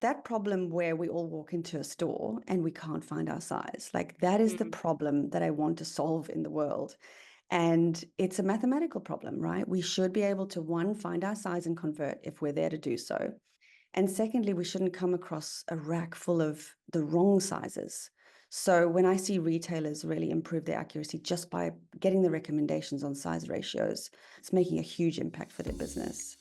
that problem where we all walk into a store and we can't find our size, like that is the problem that I want to solve in the world. And it's a mathematical problem, right? We should be able to, one, find our size and convert if we're there to do so. And secondly, we shouldn't come across a rack full of the wrong sizes. So when I see retailers really improve their accuracy just by getting the recommendations on size ratios, it's making a huge impact for their business.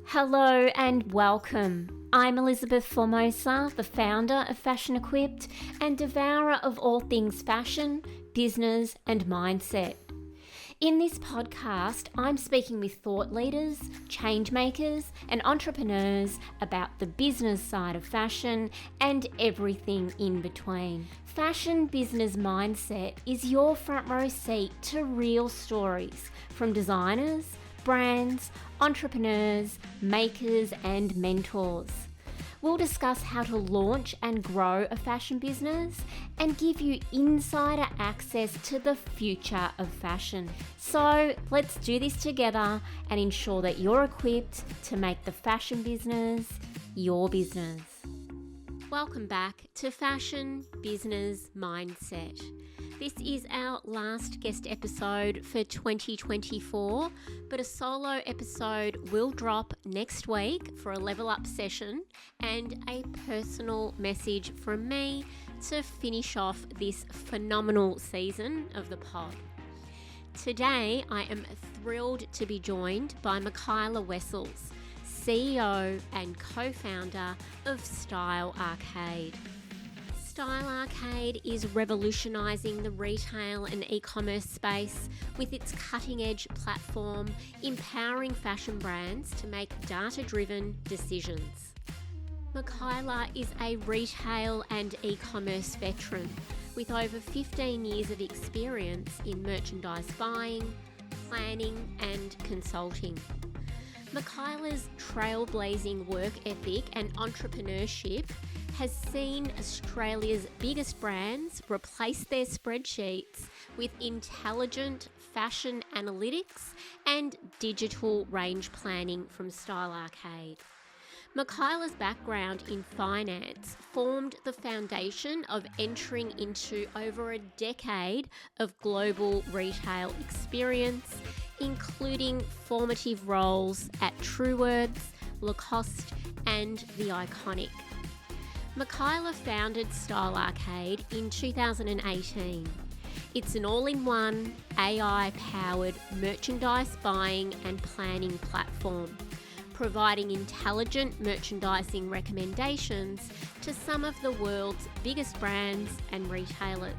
Hello and welcome. I'm Elizabeth Formosa, the founder of Fashion Equipped and devourer of all things fashion, business and mindset. In this podcast, I'm speaking with thought leaders, change makers and entrepreneurs about the business side of fashion and everything in between. Fashion Business Mindset is your front row seat to real stories from designers, brands, entrepreneurs, makers and mentors. We'll discuss how to launch and grow a fashion business and give you insider access to the future of fashion. So let's do this together and ensure that you're equipped to make the fashion business your business. Welcome back to Fashion Business Mindset. This is our last guest episode for 2024, but a solo episode will drop next week for a level up session and a personal message from me to finish off this phenomenal season of the pod. Today, I am thrilled to be joined by Michaela Wessels, CEO and co-founder of Style Arcade. Style Arcade is revolutionising the retail and e-commerce space with its cutting-edge platform, empowering fashion brands to make data-driven decisions. Michaela is a retail and e-commerce veteran with over 15 years of experience in merchandise buying, planning and consulting. Michaela's trailblazing work ethic and entrepreneurship has seen Australia's biggest brands replace their spreadsheets with intelligent fashion analytics and digital range planning from Style Arcade. Michaela's background in finance formed the foundation of entering into over a decade of global retail experience, including formative roles at Truworths, Lacoste and The Iconic. Michaela founded Style Arcade in 2018. It's an all-in-one, AI-powered merchandise buying and planning platform, providing intelligent merchandising recommendations to some of the world's biggest brands and retailers.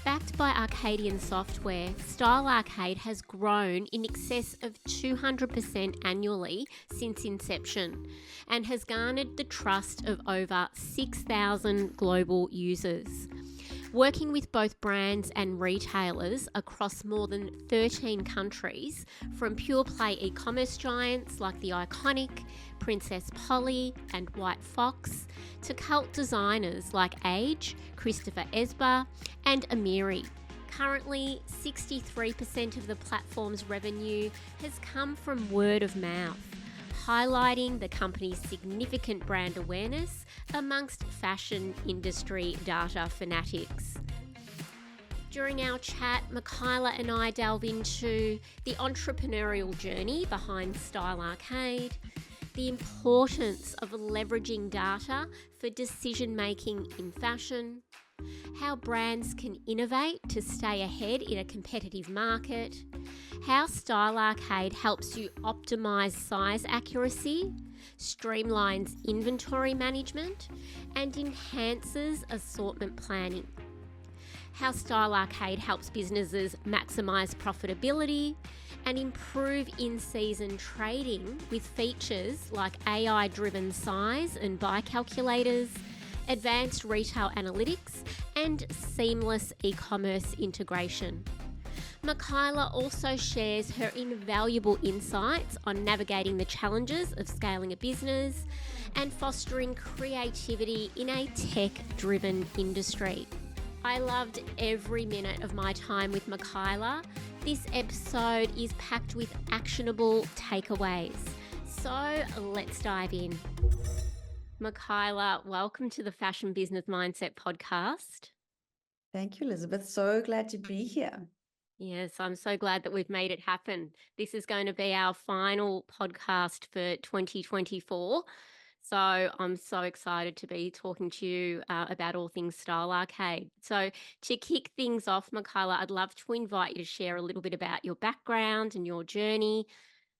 Backed by Acadian Software, Style Arcade has grown in excess of 200% annually since inception and has garnered the trust of over 6,000 global users. Working with both brands and retailers across more than 13 countries, from pure-play e-commerce giants like The Iconic, Princess Polly and White Fox, to cult designers like Age, Christopher Esber and Amiri. Currently, 63% of the platform's revenue has come from word of mouth, highlighting the company's significant brand awareness amongst fashion industry data fanatics. During our chat, Michaela and I delve into the entrepreneurial journey behind Style Arcade, the importance of leveraging data for decision-making in fashion, how brands can innovate to stay ahead in a competitive market, how Style Arcade helps you optimise size accuracy, streamlines inventory management, and enhances assortment planning. How Style Arcade helps businesses maximise profitability and improve in-season trading with features like AI-driven size and buy calculators, advanced retail analytics, and seamless e-commerce integration. Michaela also shares her invaluable insights on navigating the challenges of scaling a business and fostering creativity in a tech-driven industry. I loved every minute of my time with Michaela. This episode is packed with actionable takeaways. So let's dive in. Michaela, welcome to the Fashion Business Mindset podcast. Thank you, Elizabeth. So glad to be here. Yes, I'm so glad that we've made it happen. This is going to be our final podcast for 2024. So I'm so excited to be talking to you about all things Style Arcade. So to kick things off, Michaela, I'd love to invite you to share a little bit about your background and your journey,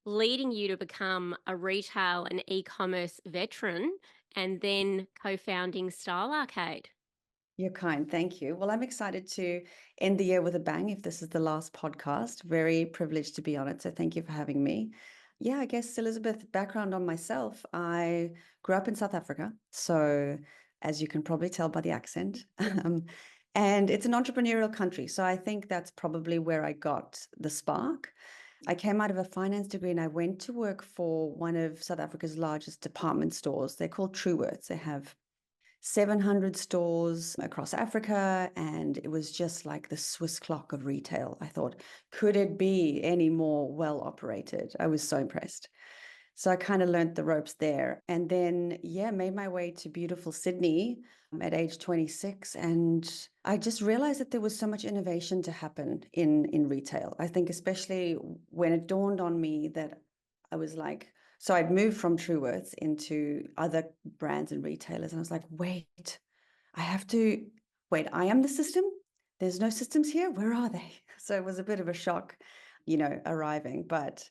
leading you to become a retail and e-commerce veteran and then co-founding Style Arcade. You're kind. Thank you. Well, I'm excited to end the year with a bang if this is the last podcast. Very privileged to be on it. So thank you for having me. Yeah, I guess, Elizabeth, background on myself. I grew up in South Africa. So, as you can probably tell by the accent, and it's an entrepreneurial country. So I think that's probably where I got the spark. I came out of a finance degree and I went to work for one of South Africa's largest department stores. They're called Truworths. They have 700 stores across Africa, and it was just like the Swiss clock of retail. I thought, could it be any more well operated? I was so impressed. So I kind of learned the ropes there. And then, yeah, made my way to beautiful Sydney at age 26. And I just realized that there was so much innovation to happen in retail. I think especially when it dawned on me that I was like, so I'd moved from Truworths into other brands and retailers. And I was like, wait, I have to wait, I am the system. There's no systems here. Where are they? So it was a bit of a shock, arriving. But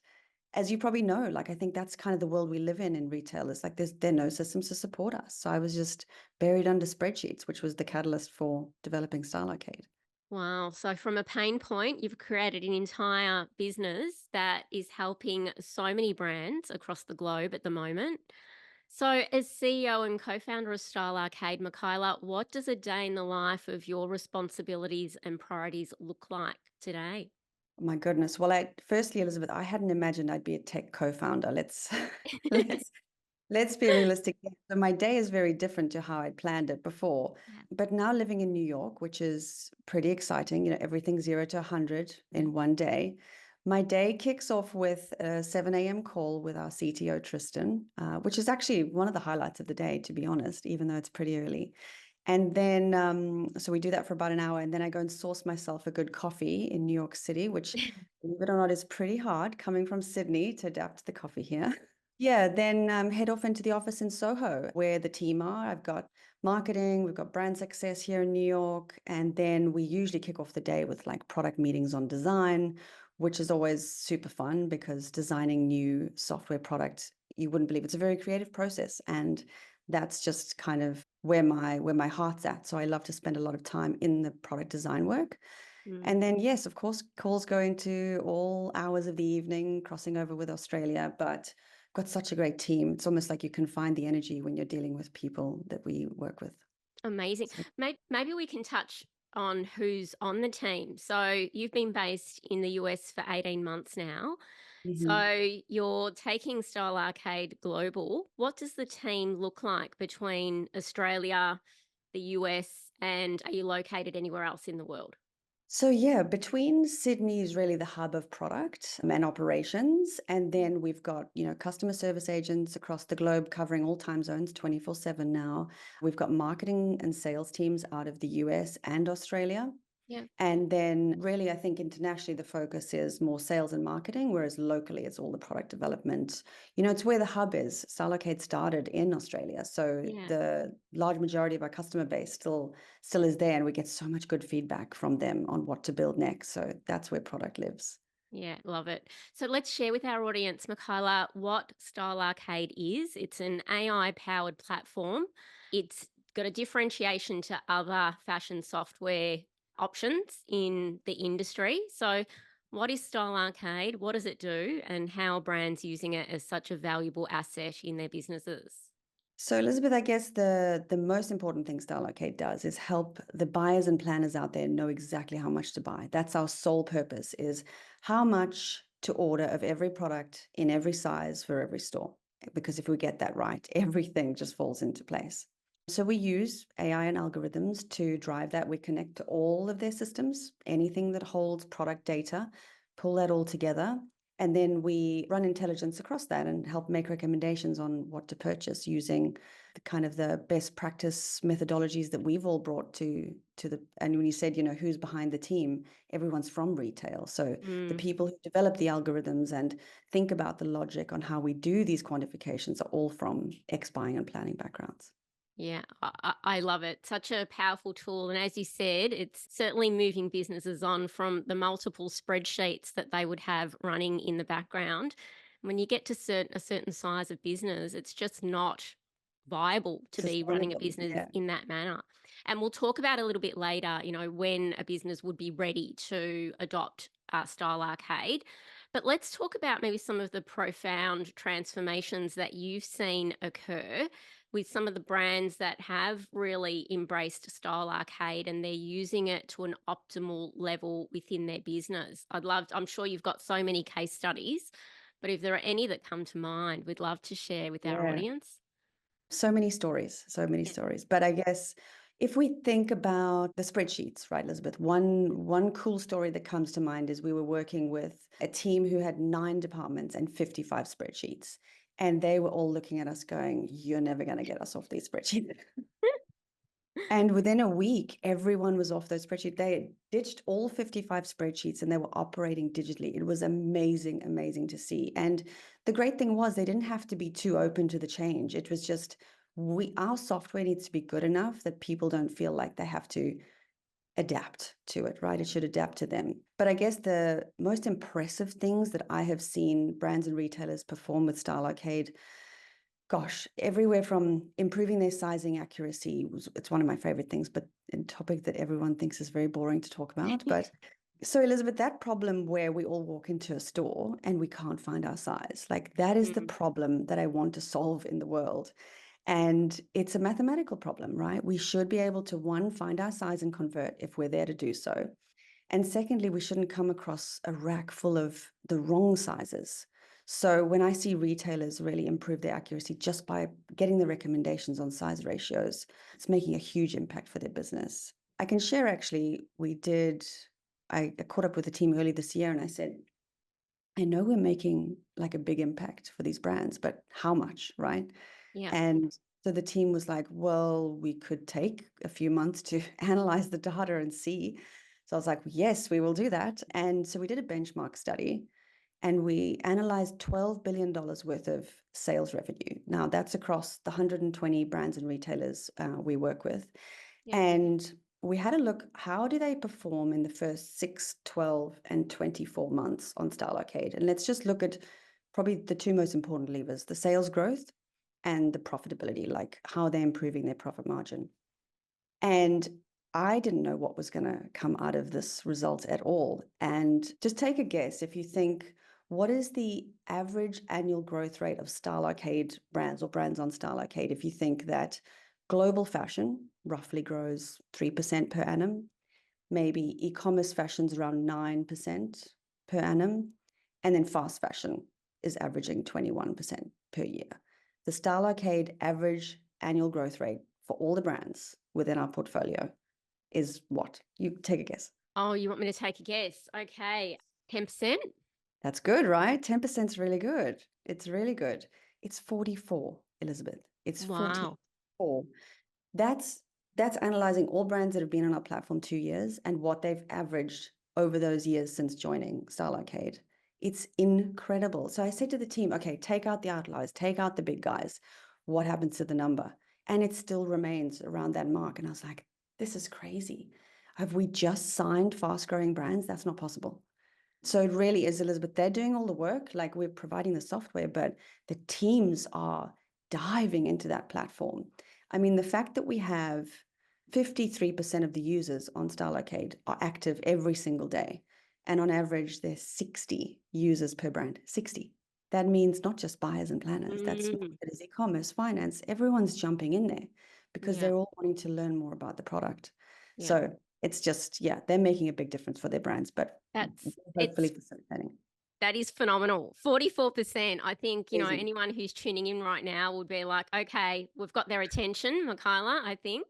as you probably know, like I think that's kind of the world we live in retail. It's like there are no systems to support us. So I was just buried under spreadsheets, which was the catalyst for developing Style Arcade. Wow. So, from a pain point, you've created an entire business that is helping so many brands across the globe at the moment. So, as CEO and co founder of Style Arcade, Michaela, what does a day in the life of your responsibilities and priorities look like today? Oh my goodness. Well, firstly, Elizabeth, I hadn't imagined I'd be a tech co-founder. Let's Let's be realistic. So my day is very different to how I'd planned it before. Yeah. But now living in New York, which is pretty exciting, everything 0 to 100 in one day. My day kicks off with a 7 a.m. call with our CTO, Tristan, which is actually one of the highlights of the day, to be honest, even though it's pretty early. And then, so we do that for about an hour, and then I go and source myself a good coffee in New York City, which, believe it or not, is pretty hard coming from Sydney to adapt to the coffee here. Yeah, then head off into the office in Soho, where the team are. I've got marketing, we've got brand success here in New York, and then we usually kick off the day with like product meetings on design, which is always super fun because designing new software products, you wouldn't believe it's a very creative process, and that's just kind of where my heart's at. So I love to spend a lot of time in the product design work. Mm. And then, yes, of course, calls going to all hours of the evening, crossing over with Australia, but got such a great team. It's almost like you can find the energy when you're dealing with people that we work with. Amazing. So, Maybe we can touch on who's on the team. So, you've been based in the US for 18 months now. mhm. So, you're taking Style Arcade global. What does the team look like between Australia, the US, and are you located anywhere else in the world? So yeah, between Sydney is really the hub of product and operations, and then we've got, customer service agents across the globe covering all time zones 24/7 now. We've got marketing and sales teams out of the US and Australia. Yeah. And then really, I think internationally, the focus is more sales and marketing, whereas locally, it's all the product development. It's where the hub is. Starlocade started in Australia. So Yeah. the large majority of our customer base still is there, and we get so much good feedback from them on what to build next. So that's where product lives. Yeah, love it. So let's share with our audience, Michaela, what Style Arcade is. It's an AI powered platform. It's got a differentiation to other fashion software options in the industry. So, what is Style Arcade? What does it do? And how are brands using it as such a valuable asset in their businesses? So, Elizabeth, I guess the most important thing Style Arcade does is help the buyers and planners out there know exactly how much to buy. That's our sole purpose, is how much to order of every product in every size for every store. Because if we get that right, everything just falls into place. So we use AI and algorithms to drive that. We connect to all of their systems, anything that holds product data, pull that all together, and then we run intelligence across that and help make recommendations on what to purchase using the kind of the best practice methodologies that we've all brought to the, and when you said, who's behind the team, everyone's from retail. So the people who develop the algorithms and think about the logic on how we do these quantifications are all from ex-buying and planning backgrounds. Yeah, I love it. Such a powerful tool. And as you said, it's certainly moving businesses on from the multiple spreadsheets that they would have running in the background. When you get to a certain size of business, it's just not viable to be running a Sustainable, business yeah. in that manner. And we'll talk about a little bit later, when a business would be ready to adopt Style Arcade. But let's talk about maybe some of the profound transformations that you've seen occur with some of the brands that have really embraced Style Arcade and they're using it to an optimal level within their business. I'm sure you've got so many case studies, but if there are any that come to mind, we'd love to share with our Yeah. audience. So many stories, so many Yeah. stories. But I guess if we think about the spreadsheets, right, Elizabeth, one cool story that comes to mind is we were working with a team who had 9 departments and 55 spreadsheets. And they were all looking at us going, you're never going to get us off these spreadsheets. And within a week, everyone was off those spreadsheets. They had ditched all 55 spreadsheets and they were operating digitally. It was amazing, amazing to see. And the great thing was they didn't have to be too open to the change. It was just our software needs to be good enough that people don't feel like they have to adapt to it, right? It should adapt to them. But I guess the most impressive things that I have seen brands and retailers perform with Style Arcade, gosh, everywhere from improving their sizing accuracy, it's one of my favorite things, but a topic that everyone thinks is very boring to talk about. But so Elizabeth, that problem where we all walk into a store and we can't find our size, like that is the problem that I want to solve in the world. And it's a mathematical problem, right? We should be able to, one, find our size and convert if we're there to do so. And secondly, we shouldn't come across a rack full of the wrong sizes. So when I see retailers really improve their accuracy just by getting the recommendations on size ratios, it's making a huge impact for their business. I can share actually, I caught up with the team early this year and I said, I know we're making like a big impact for these brands, but how much, right? Yeah. And so the team was like, well, we could take a few months to analyze the data and see. So I was like, yes, we will do that. And so we did a benchmark study and we analyzed $12 billion worth of sales revenue. Now that's across the 120 brands and retailers we work with. Yeah. And we had a look, how do they perform in the first 6, 12, and 24 months on Style Arcade? And let's just look at probably the 2 most important levers, the sales growth and the profitability, like how they're improving their profit margin. And I didn't know what was going to come out of this result at all. And just take a guess if you think, what is the average annual growth rate of Style Arcade brands or brands on Style Arcade? If you think that global fashion roughly grows 3% per annum, maybe e-commerce fashion's around 9% per annum, and then fast fashion is averaging 21% per year. The Style Arcade average annual growth rate for all the brands within our portfolio is what? You take a guess. Oh, you want me to take a guess? Okay. 10%? That's good, right? 10% is really good. It's really good. It's 44, Elizabeth. It's Wow. 44. That's analyzing all brands that have been on our platform 2 years and what they've averaged over those years since joining Style Arcade. It's incredible. So I said to the team, okay, take out the outliers, take out the big guys. What happens to the number? And it still remains around that mark. And I was like, this is crazy. Have we just signed fast-growing brands? That's not possible. So it really is, Elizabeth. They're doing all the work, like we're providing the software, but the teams are diving into that platform. I mean, the fact that we have 53% of the users on Style Arcade are active every single day. And on average, there's 60 users per brand. 60. That means not just buyers and planners. That's e-commerce, finance. Everyone's jumping in there because Yeah. they're all wanting to learn more about the product. Yeah. So it's just, yeah, they're making a big difference for their brands, but hopefully facilitating. That is phenomenal. 44%. I think, Amazing. anyone who's tuning in right now would be like, okay, we've got their attention, Michaela, I think.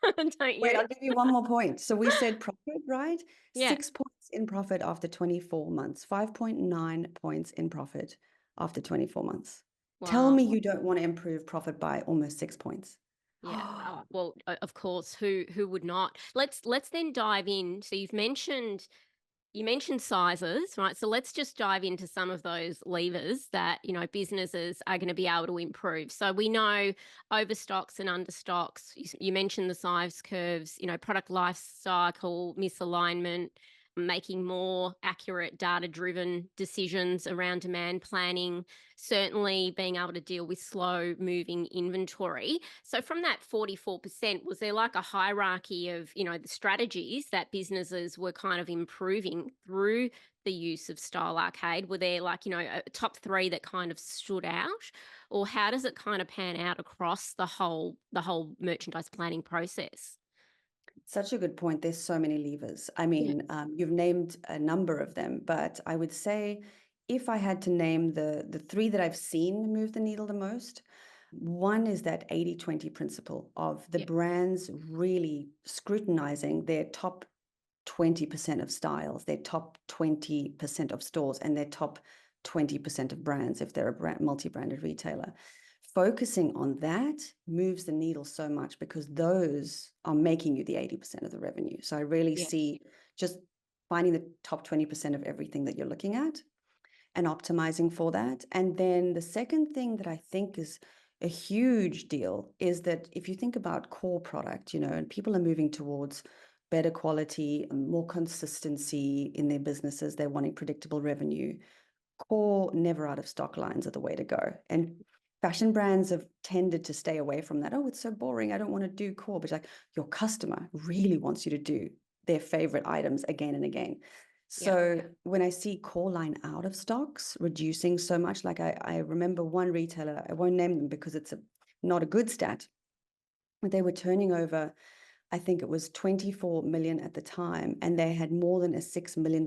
Don't Wait, you? I'll give you one more point. So we said profit, right? Yeah. 6 points in profit after 24 months, 5.9 points in profit after 24 months. Tell Wow. me you don't want to improve profit by almost 6 points. Yeah. Well, of course, who would not? Let's then dive in. So you mentioned sizes, right? So let's just dive into some of those levers that, businesses are going to be able to improve. So we know overstocks and understocks. You mentioned the size curves, product life cycle misalignment, making more accurate data-driven decisions around demand planning, certainly being able to deal with slow moving inventory. So from that 44%, was there like a hierarchy of, the strategies that businesses were kind of improving through the use of Style Arcade? Were there like, a top three that kind of stood out? Or how does it kind of pan out across the whole merchandise planning process? Such a good point. There's so many levers. I Yeah. mean, you've named a number of them, but I would say if I had to name the three that I've seen move the needle the most, one is that 80-20 principle of the Yeah. brands really scrutinizing their top 20% of styles, their top 20% of stores, and their top 20% of brands if they're a multi-branded retailer. Focusing on that moves the needle so much because those are making you the 80% of the revenue. So I really Yeah. see just finding the top 20% of everything that you're looking at and optimizing for that. And then the second thing that I think is a huge deal is that if you think about core product, and people are moving towards better quality, more consistency in their businesses, they're wanting predictable revenue. Core, never out of stock lines are the way to go. And fashion brands have tended to stay away from that. Oh, it's so boring. I don't want to do core. But like your customer really wants you to do their favorite items again and again. Yeah. So when I see core line out of stocks reducing so much, like I remember one retailer, I won't name them because it's not a good stat, but they were turning over, I think it was 24 million at the time, and they had more than a $6 million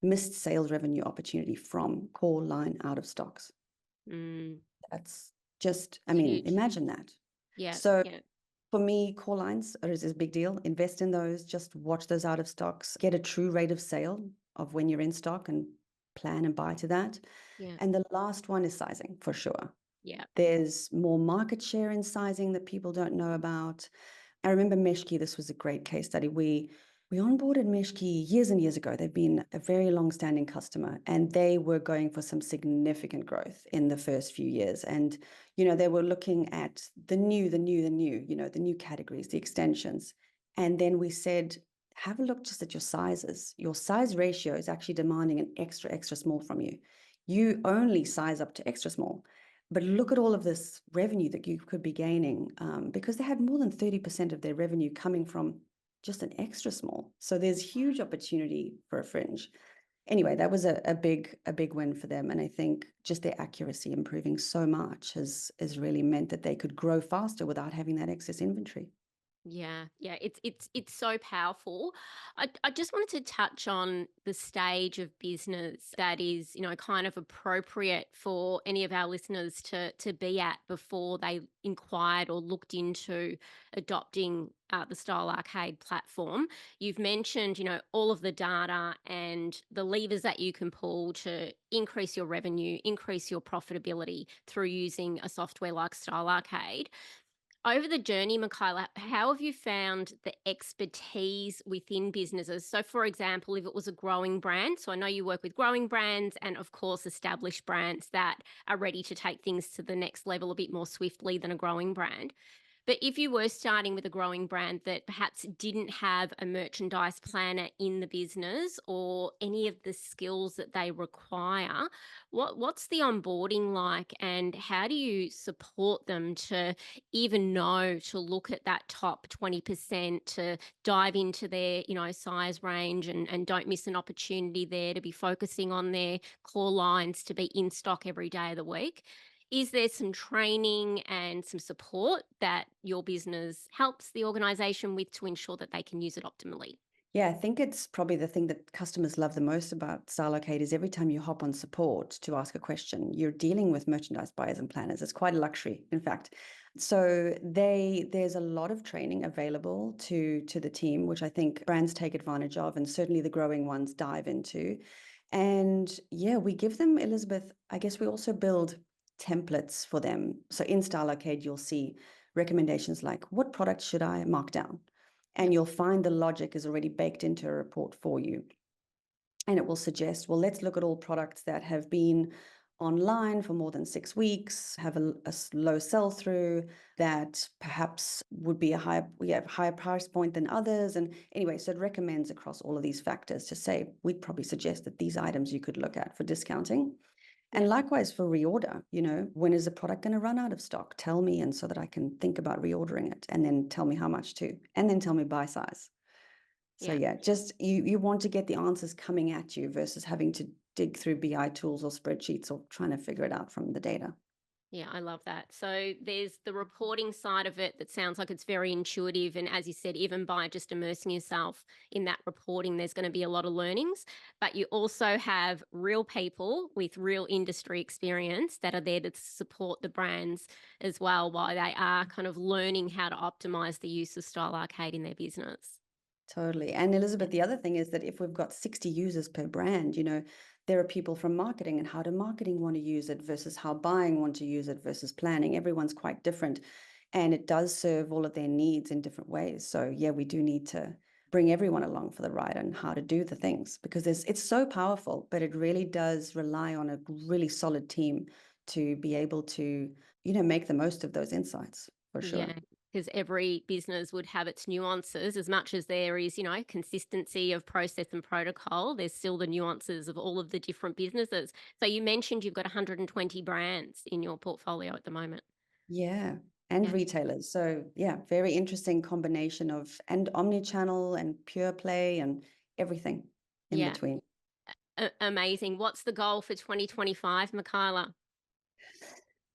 missed sales revenue opportunity from core line out of stocks. Mm, That's just, I it's mean, huge. imagine that. Yeah. So Yeah. for me, core lines is a big deal. Invest in those, just watch those out of stocks, get a true rate of sale of when you're in stock and plan and buy to that. Yeah. And the last one is sizing for sure. Yeah. There's more market share in sizing that people don't know about. I remember Meshki, this was a great case study. We onboarded Meshki years and years ago. They've been a very long-standing customer, and they were going for some significant growth in the first few years. And, they were looking at the new, the new categories, the extensions. And then we said, have a look just at your sizes. Your size ratio is actually demanding an extra, extra small from you. You only size up to extra small. But look at all of this revenue that you could be gaining because they had more than 30% of their revenue coming from just an extra small. So there's huge opportunity for a fringe. Anyway, that was a big win for them. And I think just their accuracy improving so much has really meant that they could grow faster without having that excess inventory. Yeah, yeah, it's so powerful. I just wanted to touch on the stage of business that is, kind of appropriate for any of our listeners to be at before they inquired or looked into adopting the Style Arcade platform. You've mentioned, all of the data and the levers that you can pull to increase your revenue, increase your profitability through using a software like Style Arcade. Over the journey, Michaela, how have you found the expertise within businesses? So, for example, if it was a growing brand, so I know you work with growing brands and, of course, established brands that are ready to take things to the next level a bit more swiftly than a growing brand. But if you were starting with a growing brand that perhaps didn't have a merchandise planner in the business or any of the skills that they require, what's the onboarding like, and how do you support them to even know to look at that top 20%, to dive into their, size range, and don't miss an opportunity there to be focusing on their core lines to be in stock every day of the week? Is there some training and some support that your business helps the organization with to ensure that they can use it optimally? Yeah, I think it's probably the thing that customers love the most about Style Arcade is every time you hop on support to ask a question, you're dealing with merchandise buyers and planners. It's quite a luxury, in fact. So there's a lot of training available to the team, which I think brands take advantage of, and certainly the growing ones dive into. And yeah, we give them, Elizabeth, I guess we also build templates for them. So in Style Arcade, you'll see recommendations like, what product should I mark down? And you'll find the logic is already baked into a report for you. And it will suggest, well, let's look at all products that have been online for more than 6 weeks, have a low sell through, that perhaps would be a higher price point than others. And anyway, so it recommends across all of these factors to say, we'd probably suggest that these items you could look at for discounting. And likewise for reorder, when is the product going to run out of stock? Tell me, and so that I can think about reordering it, and then tell me how much to, and then tell me by size. So just you want to get the answers coming at you versus having to dig through BI tools or spreadsheets or trying to figure it out from the data. Yeah, I love that. So there's the reporting side of it that sounds like it's very intuitive. And as you said, even by just immersing yourself in that reporting, there's going to be a lot of learnings. But you also have real people with real industry experience that are there to support the brands as well while they are kind of learning how to optimize the use of Style Arcade in their business. Totally. And Elizabeth, the other thing is that if we've got 60 users per brand, there are people from marketing and how do marketing want to use it versus how buying want to use it versus planning. Everyone's quite different. And it does serve all of their needs in different ways. So yeah, we do need to bring everyone along for the ride on how to do the things, because it's so powerful, but it really does rely on a really solid team to be able to, make the most of those insights for sure. Yeah, because every business would have its nuances as much as there is, consistency of process and protocol. There's still the nuances of all of the different businesses. So you mentioned you've got 120 brands in your portfolio at the moment. Yeah, and Yeah. retailers. So yeah, very interesting combination of and omni-channel and pure play and everything in Yeah. between. Amazing. What's the goal for 2025, Michaela?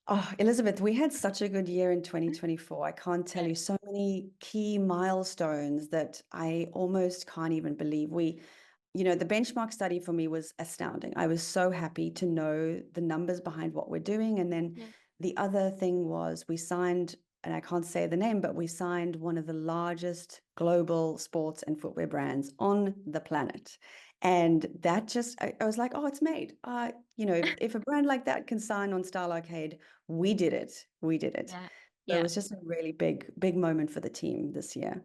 Oh, Elizabeth, we had such a good year in 2024. I can't tell you, so many key milestones that I almost can't even believe. The benchmark study for me was astounding. I was so happy to know the numbers behind what we're doing. And then the other thing was we signed, and I can't say the name, but we signed one of the largest global sports and footwear brands on the planet. And that just, I was like, oh, it's made. If a brand like that can sign on Style Arcade, we did it. We did it. Yeah. So it Yeah. was just a really big moment for the team this year.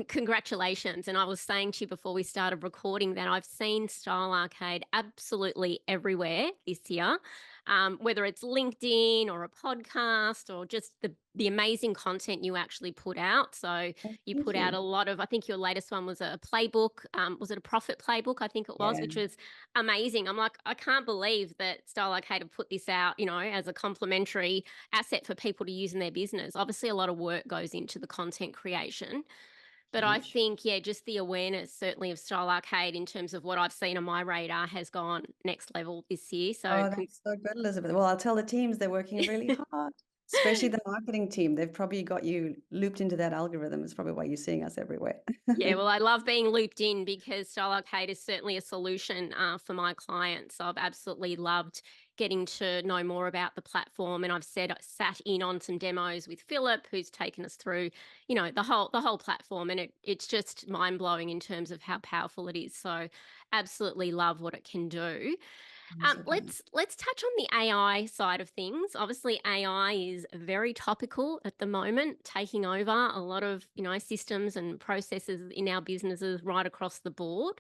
Congratulations. And I was saying to you before we started recording that I've seen Style Arcade absolutely everywhere this year, whether it's LinkedIn or a podcast or just the amazing content you actually put out. So Oh, you thank put out you. a lot of, I think your latest one was a playbook. Was it a profit playbook? I think it was, Yeah. which was amazing. I'm like, I can't believe that Style Arcade have put this out, as a complimentary asset for people to use in their business. Obviously, a lot of work goes into the content creation. But I Huge. think, just the awareness certainly of Style Arcade in terms of what I've seen on my radar has gone next level this year. So Oh, that's so good, Elizabeth. Well, I'll tell the teams they're working really hard, especially the marketing team. They've probably got you looped into that algorithm. It's probably why you're seeing us everywhere. yeah, well, I love being looped in because Style Arcade is certainly a solution for my clients. So I've absolutely loved getting to know more about the platform, and I've sat in on some demos with Philip, who's taken us through, the whole platform, and it's just mind blowing in terms of how powerful it is. So absolutely love what it can do. I'm so glad. Let's touch on the AI side of things. Obviously, AI is very topical at the moment, taking over a lot of systems and processes in our businesses right across the board.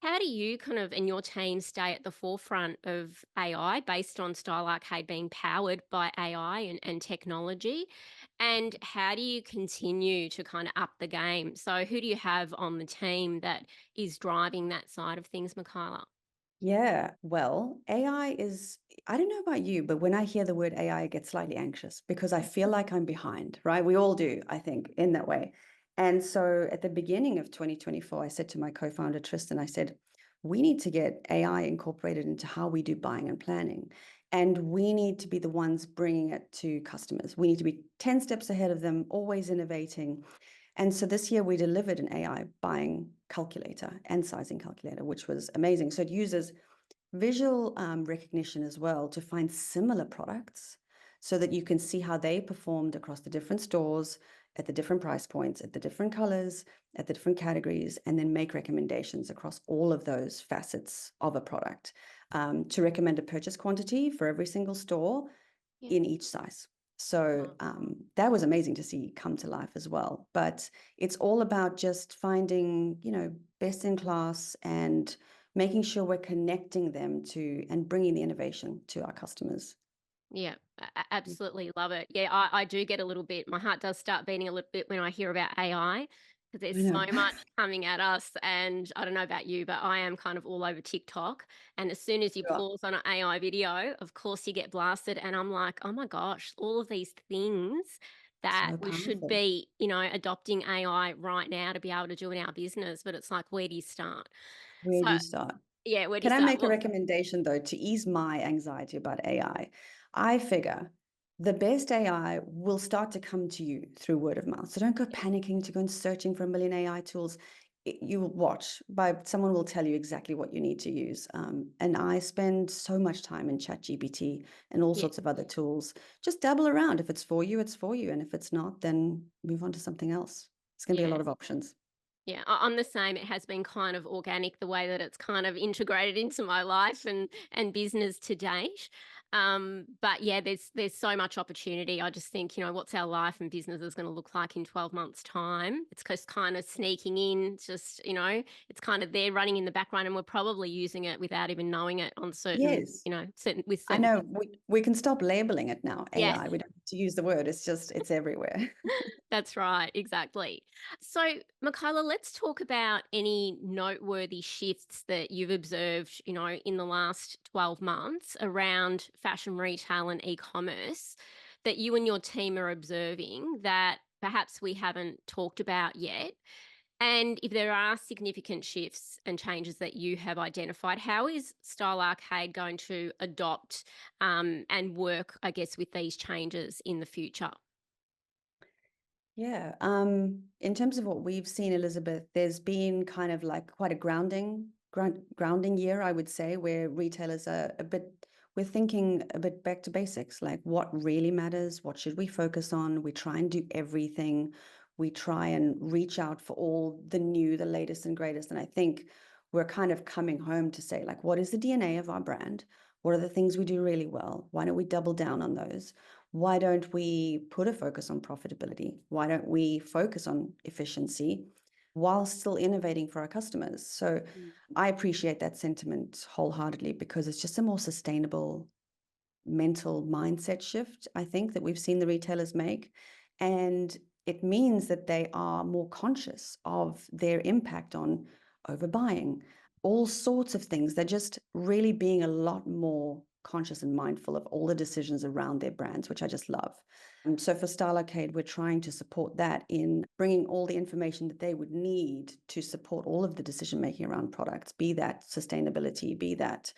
How do you kind of and your team stay at the forefront of AI based on Style Arcade being powered by AI and technology? And how do you continue to kind of up the game? So, who do you have on the team that is driving that side of things, Michaela? Yeah, well, AI is, I don't know about you, but when I hear the word AI, I get slightly anxious because I feel like I'm behind, right? We all do, I think, in that way. And so at the beginning of 2024, I said to my co-founder, Tristan, I said, we need to get AI incorporated into how we do buying and planning. And we need to be the ones bringing it to customers. We need to be 10 steps ahead of them, always innovating. And so this year we delivered an AI buying calculator and sizing calculator, which was amazing. So it uses visual recognition as well to find similar products so that you can see how they performed across the different stores at the different price points, at the different colors, at the different categories, and then make recommendations across all of those facets of a product to recommend a purchase quantity for every single store in each size. So that was amazing to see come to life as well. But it's all about just finding, best in class and making sure we're connecting them to and bringing the innovation to our customers. Yeah, absolutely love it. Yeah, I do get a little bit, my heart does start beating a little bit when I hear about AI, because I there's know. so much coming at us. And I don't know about you, but I am kind of all over TikTok. And as soon as you Yeah. pause on an AI video, of course you get blasted. And I'm like, oh my gosh, all of these things that So we should powerful. be, adopting AI right now to be able to do in our business. But it's like, where do you start? Where So, do you start? yeah, where do you Can I start? make a Well, recommendation though to ease my anxiety about AI? I figure the best AI will start to come to you through word of mouth. So don't go panicking to go and searching for a million AI tools. You will watch, someone will tell you exactly what you need to use. And I spend so much time in ChatGPT and all yeah, sorts of other tools. Just dabble around. If it's for you, it's for you. And if it's not, then move on to something else. It's going to be a yeah. lot of options. Yeah, I'm the same. It has been kind of organic the way that it's kind of integrated into my life and business to date. But yeah, there's so much opportunity. I just think, what's our life and business is going to look like in 12 months' time. It's just kind of sneaking in, just, it's kind of there running in the background, and we're probably using it without even knowing it on certain, Yes. with I certain know things. we can stop labeling it now, Yes. AI. We don't have to use the word. It's everywhere. That's right, exactly. So, Michaela, let's talk about any noteworthy shifts that you've observed, in the last 12 months around fashion retail and e-commerce that you and your team are observing that perhaps we haven't talked about yet. And if there are significant shifts and changes that you have identified, how is Style Arcade going to adopt and work, I guess, with these changes in the future? Yeah. In terms of what we've seen, Elizabeth, there's been kind of like quite a grounding year, I would say, where retailers are we're thinking a bit back to basics, like what really matters, what should we focus on? We try and do everything. We try and reach out for all the new, the latest and greatest. And I think we're kind of coming home to say, like, what is the DNA of our brand? What are the things we do really well? Why don't we double down on those? Why don't we put a focus on profitability? Why don't we focus on efficiency while still innovating for our customers? So I appreciate that sentiment wholeheartedly because it's just a more sustainable mental mindset shift, I think, that we've seen the retailers make. And it means that they are more conscious of their impact on overbuying, all sorts of things. They're just really being a lot more conscious and mindful of all the decisions around their brands, which I just love. And so for Style Arcade, we're trying to support that in bringing all the information that they would need to support all of the decision making around products, be that sustainability, be that,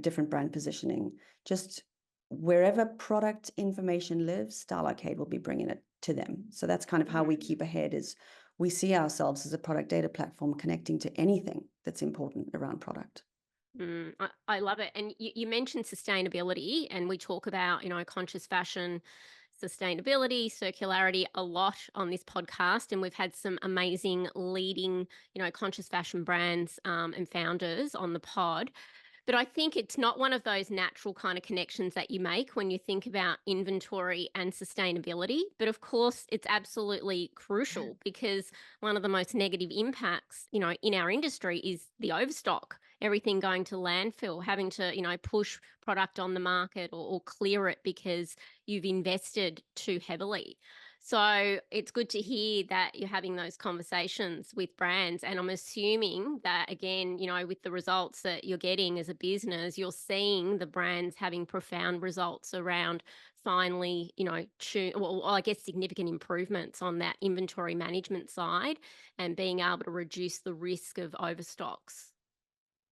different brand positioning. Just wherever product information lives, Style Arcade will be bringing it to them. So that's kind of how we keep ahead is we see ourselves as a product data platform connecting to anything that's important around product. I love it. And you mentioned sustainability, and we talk about, conscious fashion, sustainability, circularity a lot on this podcast. And we've had some amazing leading, conscious fashion brands and founders on the pod. But I think it's not one of those natural kind of connections that you make when you think about inventory and sustainability. But of course, it's absolutely crucial because one of the most negative impacts, in our industry is the overstock, everything going to landfill, having to, push product on the market or clear it because you've invested too heavily. So it's good to hear that you're having those conversations with brands. And I'm assuming that, again, with the results that you're getting as a business, you're seeing the brands having profound results around finally, I guess significant improvements on that inventory management side and being able to reduce the risk of overstocks.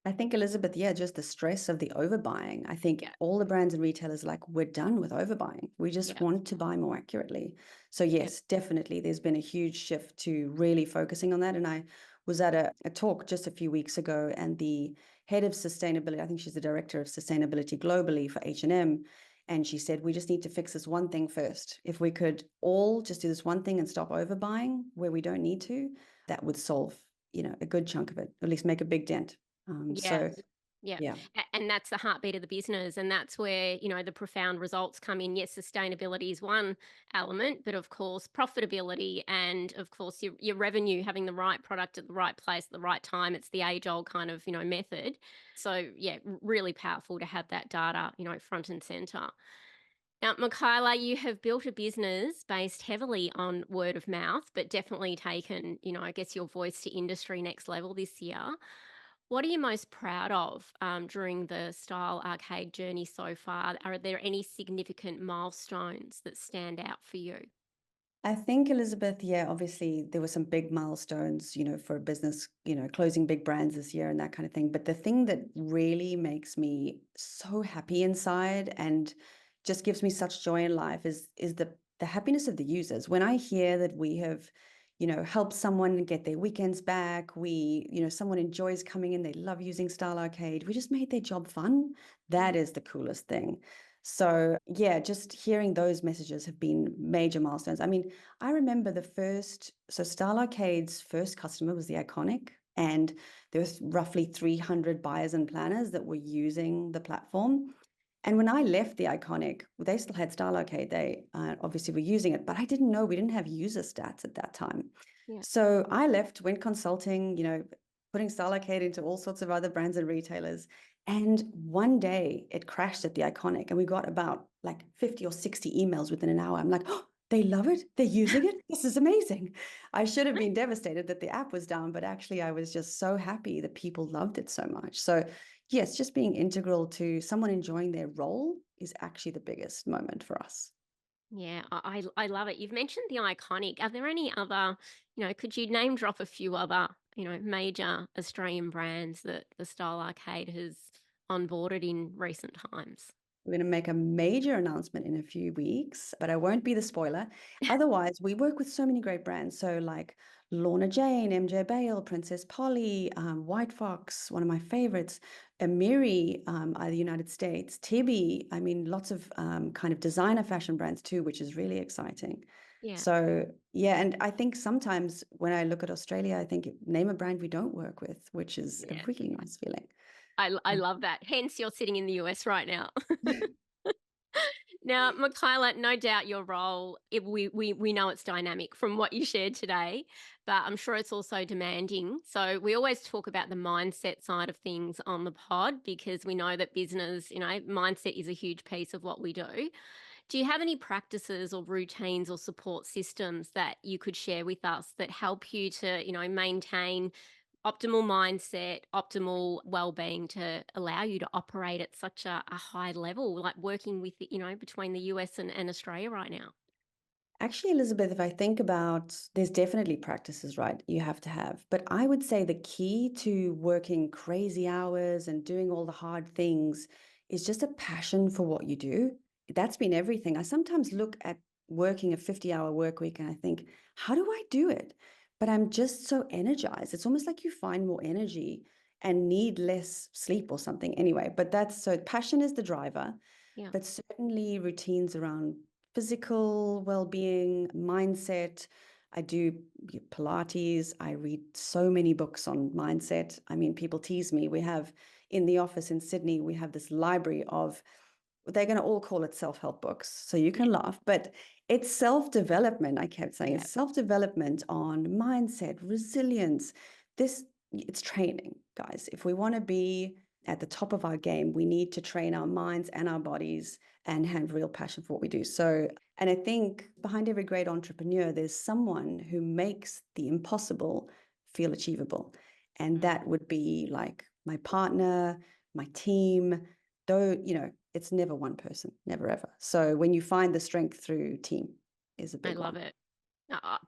I think, Elizabeth, yeah, just the stress of the overbuying. I think Yeah. all the brands and retailers are like, we're done with overbuying. We just Yeah. want to buy more accurately. So Yeah. yes, definitely there's been a huge shift to really focusing on that. And I was at a talk just a few weeks ago, and the head of sustainability, I think she's the director of sustainability globally for H&M, and she said, we just need to fix this one thing first. If we could all just do this one thing and stop overbuying where we don't need to, that would solve, a good chunk of it, or at least make a big dent. So Yes. Yeah. Yeah. And that's the heartbeat of the business. And that's where, the profound results come in. Yes, sustainability is one element, but of course, profitability and of course, your revenue, having the right product at the right place at the right time. It's the age old kind of, method. So, yeah, really powerful to have that data, front and center. Now, Michaela, you have built a business based heavily on word of mouth, but definitely taken, I guess your voice to industry next level this year. What are you most proud of during the Style Arcade journey so far? Are there any significant milestones that stand out for you? I think, Elizabeth, yeah, obviously there were some big milestones, for a business, closing big brands this year and that kind of thing. But the thing that really makes me so happy inside and just gives me such joy in life is the happiness of the users. When I hear that we have, helped someone get their weekends back, someone enjoys coming in, they love using Style Arcade, we just made their job fun. That Mm, is the coolest thing. So yeah, just hearing those messages have been major milestones. I mean, I remember so Style Arcade's first customer was The Iconic, and there was roughly 300 buyers and planners that were using the platform. And when I left The Iconic, they still had Style Arcade. They obviously were using it, but I didn't know we didn't have user stats at that time. yeah, So I left, went consulting, putting Style Arcade into all sorts of other brands and retailers. And one day it crashed at The Iconic, and we got about like 50 or 60 emails within an hour. I'm like, oh, they love it. They're using it. This is amazing. I should have been devastated that the app was down, but actually I was just so happy that people loved it so much. So yes, just being integral to someone enjoying their role is actually the biggest moment for us. yeah. I love it. You've mentioned the iconic. Are there any other, could you name drop a few other, major Australian brands that the Style Arcade has onboarded in recent times? We're going to make a major announcement in a few weeks, but I won't be the spoiler. Otherwise, we work with so many great brands. So, like Lorna Jane, MJ Bale, Princess Polly, White Fox, one of my favorites, Amiri, out of the United States, Tibby. I mean, lots of kind of designer fashion brands too, which is really exciting. Yeah. So, yeah. And I think sometimes when I look at Australia, I think name a brand we don't work with, which is a Yeah. really nice feeling. I love that. Hence, you're sitting in the US right now. Now, Michaela, no doubt your role, we know it's dynamic from what you shared today, but I'm sure it's also demanding. So we always talk about the mindset side of things on the pod because we know that business, mindset is a huge piece of what we do. Do you have any practices or routines or support systems that you could share with us that help you to, maintain optimal mindset, optimal well-being to allow you to operate at such a high level, like working with, between the US and Australia right now? Actually, Elizabeth, if I think about, there's definitely practices, right, you have to have. But I would say the key to working crazy hours and doing all the hard things is just a passion for what you do. That's been everything. I sometimes look at working a 50-hour work week and I think, how do I do it? But I'm just so energized. It's almost like you find more energy and need less sleep or something. Anyway, but that's so passion is the driver, Yeah. but certainly routines around physical well-being, mindset. I do Pilates. I read so many books on mindset. I mean, people tease me. We have in the office in Sydney, we have this library of, they're going to all call it self-help books. So you Yeah. can laugh, but it's self-development. I kept saying Yeah. it's self-development on mindset, resilience. It's training, guys. If we want to be at the top of our game, we need to train our minds and our bodies and have real passion for what we do. So, and I think behind every great entrepreneur, there's someone who makes the impossible feel achievable. And Mm, that would be like my partner, my team, though, it's never one person, never ever. So when you find the strength through team is a I big love one. it.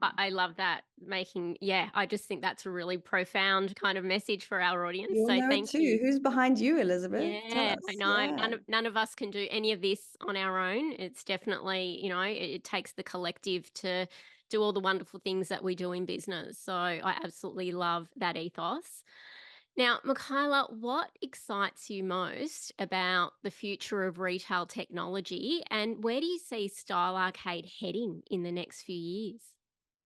I love that making, yeah, I just think that's a really profound kind of message for our audience. You'll So know thank too. you. Who's behind you, Elizabeth? Tell Yeah, I us. know. Yeah. None of us can do any of this on our own. It's definitely, it takes the collective to do all the wonderful things that we do in business. So I absolutely love that ethos. Now, Michaela, what excites you most about the future of retail technology and where do you see Style Arcade heading in the next few years?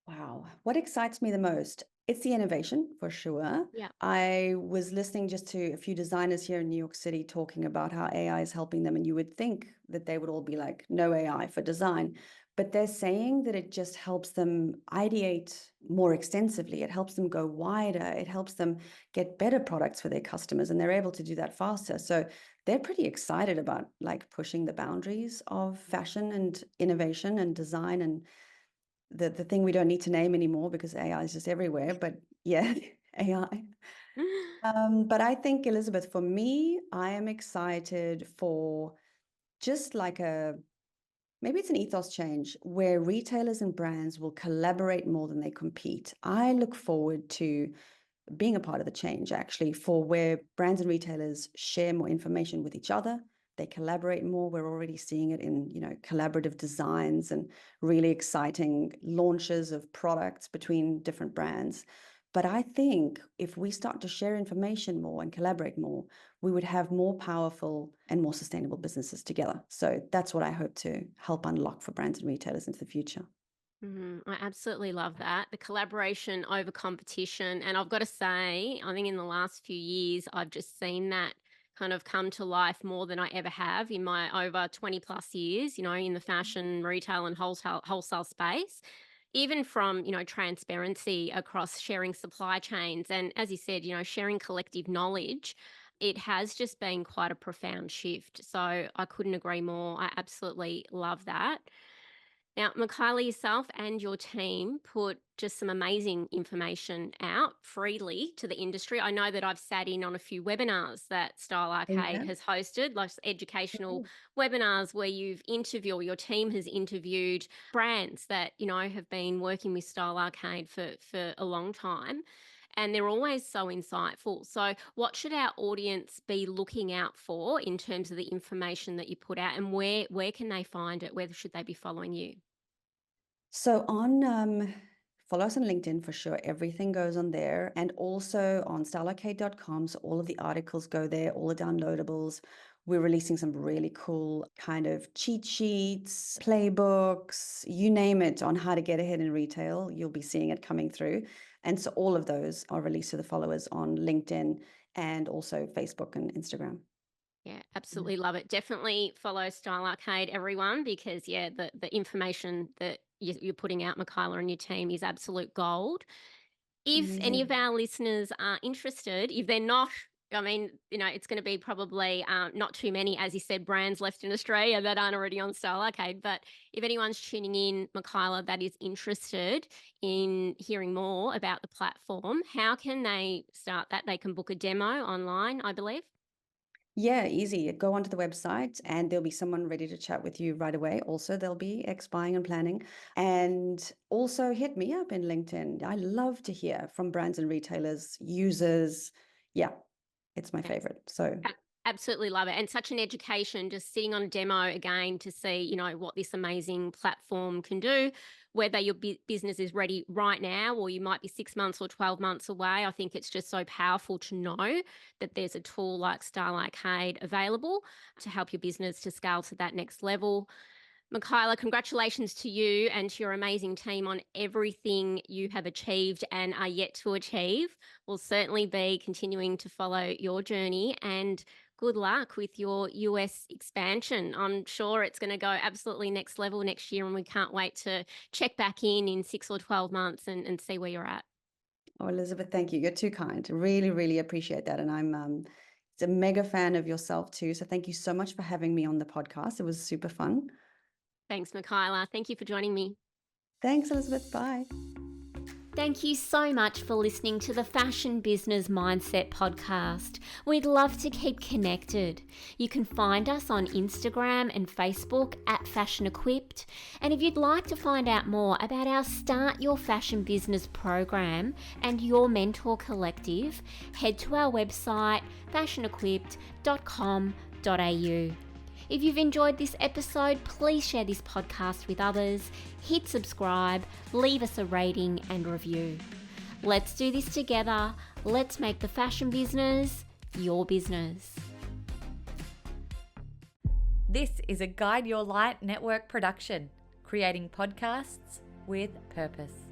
Wow. What excites me the most? It's the innovation for sure. Yeah. I was listening just to a few designers here in New York City talking about how AI is helping them, and you would think that they would all be like, no AI for design. But they're saying that it just helps them ideate more extensively. It helps them go wider. It helps them get better products for their customers, and they're able to do that faster. So they're pretty excited about like pushing the boundaries of fashion and innovation and design, and the thing we don't need to name anymore because AI is just everywhere. But yeah, AI. But I think, Elizabeth, for me, I am excited for just like maybe it's an ethos change where retailers and brands will collaborate more than they compete. I look forward to being a part of the change, actually, for where brands and retailers share more information with each other. They collaborate more. We're already seeing it in, collaborative designs and really exciting launches of products between different brands. But I think if we start to share information more and collaborate more, we would have more powerful and more sustainable businesses together. So that's what I hope to help unlock for brands and retailers into the future. I absolutely love that. The collaboration over competition. And I've got to say, I think in the last few years, I've just seen that kind of come to life more than I ever have in my over 20 plus years, in the fashion, retail, and wholesale space. Even from, transparency across sharing supply chains. And as you said, sharing collective knowledge. It has just been quite a profound shift. So I couldn't agree more. I absolutely love that. Now, Michaela, yourself and your team put just some amazing information out freely to the industry. I know that I've sat in on a few webinars that Style Arcade Yeah. has hosted, like educational webinars where you've interviewed, or your team has interviewed brands that, have been working with Style Arcade for a long time. And they're always so insightful. So, what should our audience be looking out for in terms of the information that you put out, and where can they find it? Where should they be following you? So follow us on LinkedIn for sure. Everything goes on there, and also on stylearcade.com. So all of the articles go there, all the downloadables. We're releasing some really cool kind of cheat sheets, playbooks, you name it, on how to get ahead in retail. You'll be seeing it coming through. And so all of those are released to the followers on LinkedIn and also Facebook and Instagram. Yeah, absolutely love it. Definitely follow Style Arcade, everyone, because the information that you're putting out, Michaela, and your team is absolute gold. If any of Amazing. our listeners are interested, if they're not, I mean, it's going to be probably not too many, as you said, brands left in Australia that aren't already on Style Arcade. But if anyone's tuning in, Michaela, that is interested in hearing more about the platform, how can they start that? They can book a demo online, I believe. Yeah, easy. Go onto the website and there'll be someone ready to chat with you right away. Also, there'll be ex-buying and planning. And also hit me up in LinkedIn. I love to hear from brands and retailers, users. Yeah, it's my favorite. So A- Absolutely love it. And such an education just sitting on a demo again to see, what this amazing platform can do, whether your business is ready right now or you might be 6 months or 12 months away. I think it's just so powerful to know that there's a tool like Style Arcade available to help your business to scale to that next level. Michaela, congratulations to you and to your amazing team on everything you have achieved and are yet to achieve. We'll certainly be continuing to follow your journey, and good luck with your US expansion. I'm sure it's going to go absolutely next level next year, and we can't wait to check back in 6 or 12 months and see where you're at. Oh, Elizabeth, thank you. You're too kind. Really, really appreciate that. And I'm a mega fan of yourself too. So thank you so much for having me on the podcast. It was super fun. Thanks, Michaela. Thank you for joining me. Thanks, Elizabeth. Bye. Thank you so much for listening to the Fashion Business Mindset podcast. We'd love to keep connected. You can find us on Instagram and Facebook at Fashion Equipped. And if you'd like to find out more about our Start Your Fashion Business program and your mentor collective, head to our website fashionequipped.com.au. If you've enjoyed this episode, please share this podcast with others, hit subscribe, leave us a rating and review. Let's do this together. Let's make the fashion business your business. This is a Guide Your Light network production, creating podcasts with purpose.